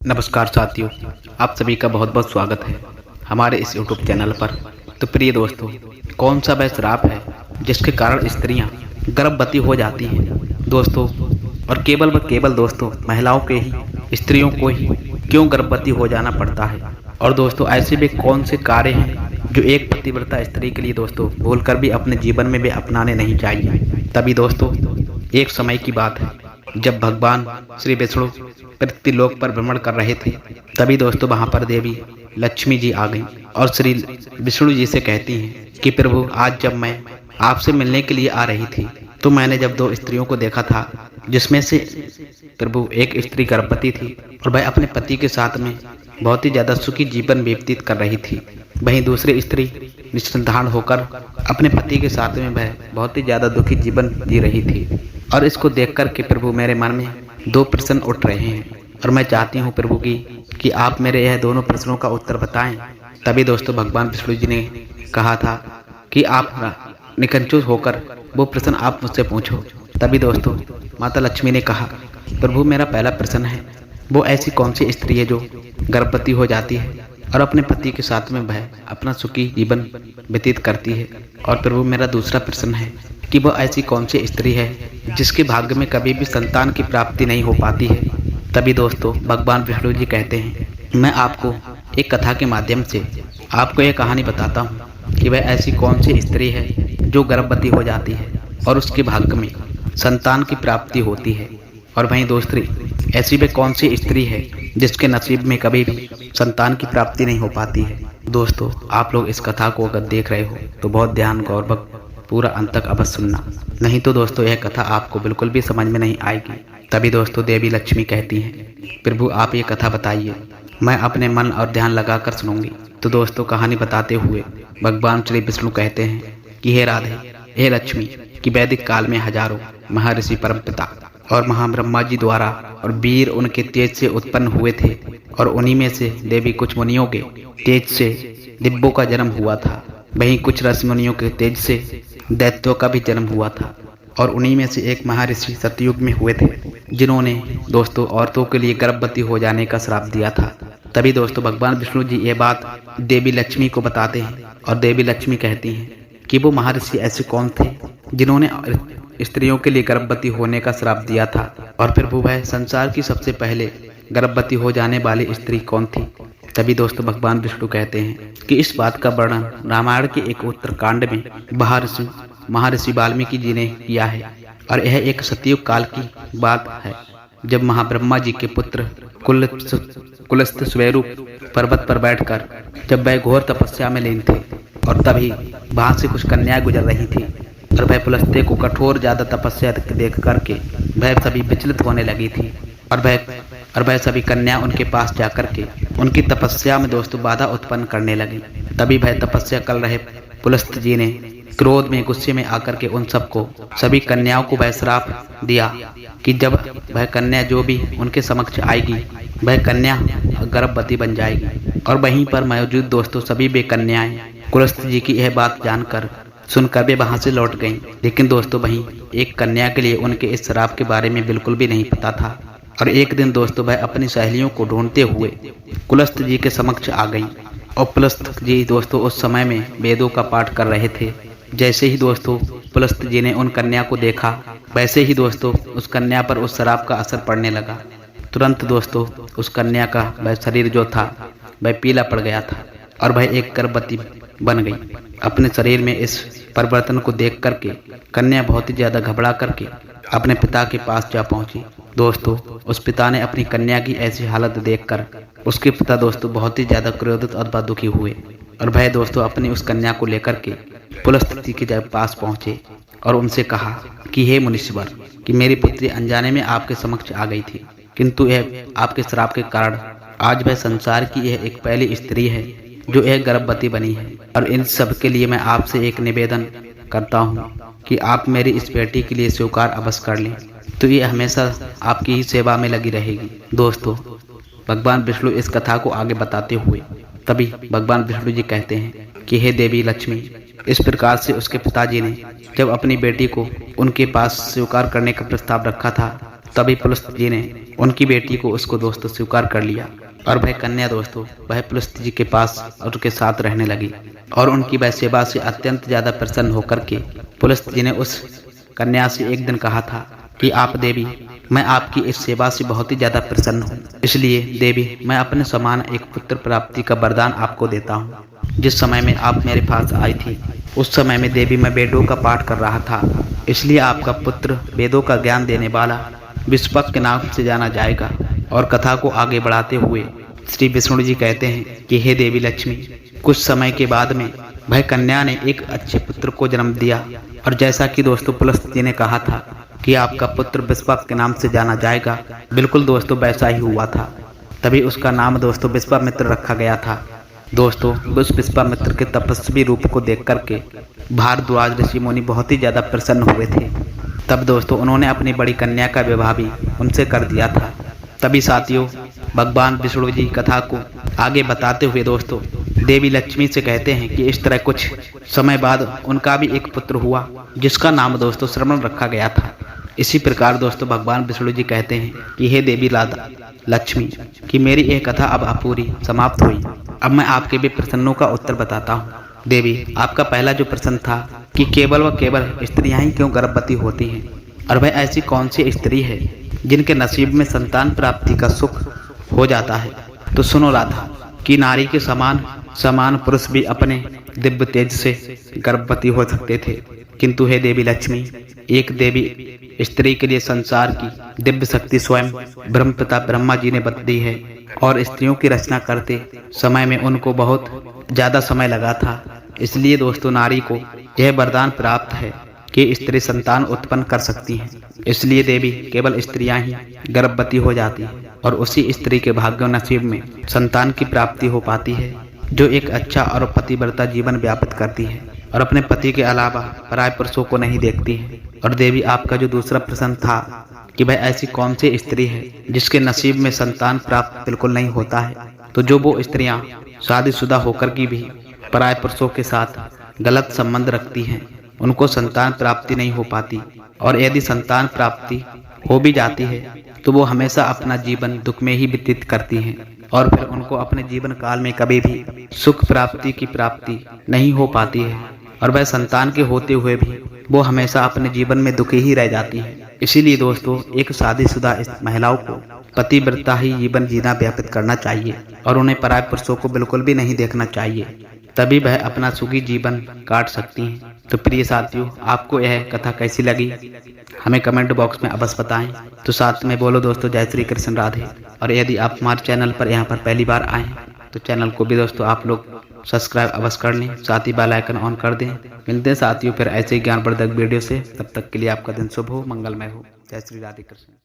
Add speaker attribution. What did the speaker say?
Speaker 1: नमस्कार साथियों, आप सभी का बहुत बहुत स्वागत है हमारे इस YouTube चैनल पर। तो प्रिय दोस्तों, कौन सा वह श्राप है जिसके कारण स्त्रियां गर्भवती हो जाती हैं दोस्तों, और केवल व केवल दोस्तों महिलाओं के ही स्त्रियों को ही क्यों गर्भवती हो जाना पड़ता है। और दोस्तों ऐसे भी कौन से कार्य हैं जो एक पतिव्रता स्त्री के लिए दोस्तों भूलकर भी अपने जीवन में भी अपनाने नहीं चाहिए। तभी दोस्तों एक समय की बात है जब भगवान श्री विष्णु पृथ्वीलोक पर भ्रमण कर रहे थे। तभी दोस्तों वहां पर देवी लक्ष्मी जी आ गई और श्री विष्णु जी से कहती हैं कि प्रभु, आज जब मैं आपसे मिलने के लिए आ रही थी तो मैंने जब दो स्त्रियों को देखा था, जिसमें से प्रभु एक स्त्री गर्भवती थी और वह अपने पति के साथ में बहुत ही ज्यादा सुखी जीवन व्यतीत कर रही थी। वहीं दूसरी स्त्री निसंतान होकर अपने पति के साथ में वह बहुत ही ज्यादा दुखी जीवन जी रही थी। और इसको देखकर के प्रभु मेरे मन में दो प्रश्न उठ रहे हैं और मैं चाहती हूँ प्रभु कि आप मेरे यह दोनों प्रश्नों का उत्तर बताएं। तभी दोस्तों भगवान विष्णु जी ने कहा था कि आप निकंचुस होकर वो प्रश्न आप मुझसे पूछो। तभी दोस्तों माता लक्ष्मी ने कहा, प्रभु मेरा पहला प्रश्न है, वो ऐसी कौन सी स्त्री है जो गर्भवती हो जाती है और अपने पति के साथ में वह अपना सुखी जीवन व्यतीत करती है। और प्रभु मेरा दूसरा प्रश्न है कि वो ऐसी कौन सी स्त्री है जिसके भाग्य में कभी भी संतान की प्राप्ति नहीं हो पाती है। तभी दोस्तों भगवान विष्णु जी कहते हैं, मैं आपको एक कथा के माध्यम से आपको यह कहानी बताता हूँ कि वह ऐसी कौन सी स्त्री है जो गर्भवती हो जाती है और उसके भाग्य में संतान की प्राप्ति होती है। और वहीं दूसरी ऐसी वे कौन सी स्त्री है जिसके नसीब में कभी भी संतान की प्राप्ति नहीं हो पाती है। दोस्तों आप लोग इस कथा को अगर देख रहे हो तो बहुत ध्यान गौरवक पूरा अंत तक अवश्य सुनना, नहीं तो दोस्तों यह कथा आपको बिल्कुल भी समझ में नहीं आएगी। तभी दोस्तों देवी लक्ष्मी कहती हैं, प्रभु आप ये कथा बताइए, मैं अपने मन और ध्यान लगाकर सुनूंगी। तो दोस्तों कहानी बताते हुए भगवान श्री विष्णु कहते हैं कि हे राधे, हे लक्ष्मी, कि वैदिक काल में हजारों महर्षि परमपिता और महाब्रह्मा जी द्वारा और वीर उनके तेज से उत्पन्न हुए थे, और उन्हीं में से देवी कुछ मुनियों के तेज से दिव्यों का जन्म हुआ था। वहीं कुछ ऋषि मुनियों के तेज से दैत्यों का भी जन्म हुआ था। और उन्हीं में से एक महर्षि सतयुग में हुए थे जिन्होंने दोस्तों औरतों के लिए गर्भवती हो जाने का श्राप दिया था। तभी दोस्तों भगवान विष्णु जी ये बात देवी लक्ष्मी को बताते हैं और देवी लक्ष्मी कहती हैं कि वो महर्षि ऐसे कौन थे जिन्होंने स्त्रियों के लिए गर्भवती होने का श्राप दिया था, और फिर वह संसार की सबसे पहले गर्भवती हो जाने वाली स्त्री कौन थी। तभी दोस्तों भगवान विष्णु कहते हैं कि इस बात का वर्णन रामायण के एक उत्तरकांड में महर्षि वाल्मीकि जी ने किया है। और यह एक सतयुग काल की बात है जब महाब्रह्मा जी के पुत्र कुलस्थ स्वरूप पर्वत पर बैठकर जब वह घोर तपस्या में लीन थे, और तभी वहां से कुछ कन्याएं गुजर रही थी और वह पुलस्त्य को कठोर ज्यादा तपस्या देख करके वह सभी विचलित होने लगी थी। और वह सभी कन्या उनके पास जाकर के उनकी तपस्या में दोस्तों बाधा उत्पन्न करने लगी। तभी वह तपस्या कर रहे पुलस्त्य जी ने क्रोध में गुस्से में आकर के उन सबको सभी कन्याओं को वह श्राप दिया कि जब वह कन्या जो भी उनके समक्ष आएगी वह कन्या गर्भवती बन जाएगी। और वहीं पर मौजूद दोस्तों सभी वे कन्याएं कुलस्थ जी की यह बात जानकर सुनकर वे वहां से लौट गईं। लेकिन दोस्तों वहीं एक कन्या के लिए उनके इस श्राप के बारे में बिल्कुल भी नहीं पता था। और एक दिन दोस्तों वह अपनी सहेलियों को ढूंढते हुए कुलस्थ जी के समक्ष आ गई। और पुलस्त्य जी दोस्तों उस समय में वेदों का पाठ कर रहे थे। जैसे ही दोस्तों पुलस्त्य जी ने उन कन्या को देखा, वैसे ही दोस्तों उस कन्या पर उस श्राप का असर पड़ने लगा। तुरंत दोस्तों उस कन्या का वह शरीर जो था वह पीला पड़ गया था और वह एक गर्भवती बन गई। अपने शरीर में इस परिवर्तन को देख करके कन्या बहुत ही ज्यादा घबरा करके अपने पिता के पास जा पहुंची। दोस्तों उस पिता ने अपनी कन्या की ऐसी हालत देखकर उसके पिता दोस्तों बहुत ही ज्यादा क्रोधित और दुखी हुए, और वह दोस्तों अपनी उस कन्या को लेकर के पुलस्त्य के पास पहुंचे और उनसे कहा कि हे मुनीश्वर, कि मेरी पुत्री अनजाने में आपके समक्ष आ गई थी, किंतु यह आपके श्राप के कारण आज वह संसार की यह एक पहली स्त्री है जो एक गर्भवती बनी है। और इन सब के लिए मैं आपसे एक निवेदन करता हूँ कि आप मेरी इस बेटी के लिए स्वीकार अवश्य कर लें, तो ये हमेशा आपकी ही सेवा में लगी रहेगी। दोस्तों भगवान विष्णु इस कथा को आगे बताते हुए तभी भगवान विष्णु जी कहते हैं कि हे देवी लक्ष्मी, इस प्रकार से उसके पिताजी ने जब अपनी बेटी को उनके पास स्वीकार करने का प्रस्ताव रखा था, तभी पुलस्त्य जी ने उनकी बेटी को उसको दोस्तों स्वीकार कर लिया और वह कन्या दोस्तों वह पुलस्त्य जी के पास और उनके साथ रहने लगी और उनकी वह सेवा से अत्यंत ज्यादा प्रसन्न होकर के पुलस्त्य जी ने उस कन्या से एक दिन कहा था कि आप देवी, मैं आपकी इस सेवा से बहुत ही ज्यादा प्रसन्न हूँ, इसलिए देवी मैं अपने समान एक पुत्र प्राप्ति का वरदान आपको देता हूँ। जिस समय में आप मेरे पास आई थी उस समय में देवी मैं वेदों का पाठ कर रहा था, इसलिए आपका पुत्र वेदों का ज्ञान देने वाला विष्पक के नाम से जाना जाएगा। और कथा को आगे बढ़ाते हुए श्री विष्णु जी कहते हैं कि हे देवी लक्ष्मी, कुछ समय के बाद में वह कन्या ने एक अच्छे पुत्र को जन्म दिया और जैसा कि दोस्तों पुलस्त्य जी ने कहा था कि आपका पुत्र विष्पक के नाम से जाना जाएगा, बिल्कुल दोस्तों वैसा ही हुआ था। तभी उसका नाम दोस्तों विश्वामित्र रखा गया था। दोस्तों उस विश्वामित्र के तपस्वी रूप को देख करके भारद्वाज ऋषि मुनि बहुत ही ज्यादा प्रसन्न हुए थे। तब दोस्तों उन्होंने अपनी बड़ी कन्या का विवाह भी उनसे कर दिया था। तभी साथियों भगवान विष्णु जी कथा को आगे बताते हुए दोस्तों देवी लक्ष्मी से कहते हैं कि इस तरह कुछ समय बाद उनका भी एक पुत्र हुआ जिसका नाम दोस्तों श्रवण रखा गया था। इसी प्रकार दोस्तों भगवान विष्णु जी कहते हैं कि हे देवी लादा लक्ष्मी कि मेरी यह कथा अब अपूरी समाप्त हुई। अब मैं आपके भी प्रश्नों का उत्तर बताता हूँ। देवी, आपका पहला जो प्रश्न था कि केवल व केवल स्त्रियां ही क्यों गर्भवती होती हैं और वह ऐसी कौन सी स्त्री है जिनके नसीब में संतान प्राप्ति का सुख हो जाता है, तो सुनो राधा कि नारी के समान पुरुष भी अपने दिव्य तेज से गर्भवती हो सकते थे, किंतु हे देवी लक्ष्मी, एक देवी स्त्री के लिए संसार की दिव्य शक्ति स्वयं ब्रह्मपिता ब्रह्मा जी ने बता दी है और स्त्रियों की रचना करते समय में उनको बहुत ज्यादा समय लगा था। इसलिए दोस्तों नारी को यह वरदान प्राप्त है कि स्त्री संतान उत्पन्न कर सकती हैं। इसलिए देवी केवल स्त्रियां ही गर्भवती हो जाती हैं और उसी स्त्री के भाग्य नसीब में संतान की प्राप्ति हो पाती है, जो एक अच्छा और पतिव्रता जीवन व्यापित करती है और अपने पति के अलावा पराय पुरुषों को नहीं देखती है। और देवी आपका जो दूसरा प्रश्न था कि वह ऐसी कौन सी स्त्री है जिसके नसीब में संतान प्राप्त बिल्कुल नहीं होता है, तो जो वो स्त्रियां शादीशुदा होकर की भी पराय पुरुषों के साथ गलत संबंध रखती हैं, उनको संतान प्राप्ति नहीं हो पाती और यदि संतान प्राप्ति हो भी जाती है तो वो हमेशा अपना जीवन दुख में ही व्यतीत करती हैं और फिर उनको अपने जीवन काल में कभी भी सुख प्राप्ति की प्राप्ति नहीं हो पाती है और वह संतान के होते हुए भी वो हमेशा अपने जीवन में दुखी ही रह जाती है। इसीलिए दोस्तों एक शादीशुदा महिलाओं को पतिव्रता ही जीवन जीना व्यापित करना चाहिए और उन्हें पराय पुरुषों को बिल्कुल भी नहीं देखना चाहिए, तभी वह अपना सुखी जीवन काट सकती हैं। तो प्रिय साथियों, आपको यह कथा कैसी लगी हमें कमेंट बॉक्स में अवश्य बताएं। तो साथ में बोलो दोस्तों जय श्री कृष्ण राधे। और यदि आप हमारे चैनल पर यहाँ पर पहली बार आए तो चैनल को भी दोस्तों आप लोग सब्सक्राइब अवश्य कर लें, साथ ही बेल आइकन ऑन कर दें। मिलते हैं साथियों फिर ऐसे ज्ञानवर्धक वीडियो से, तब तक के लिए आपका दिन शुभ हो, मंगलमय हो। जय श्री राधे कृष्ण।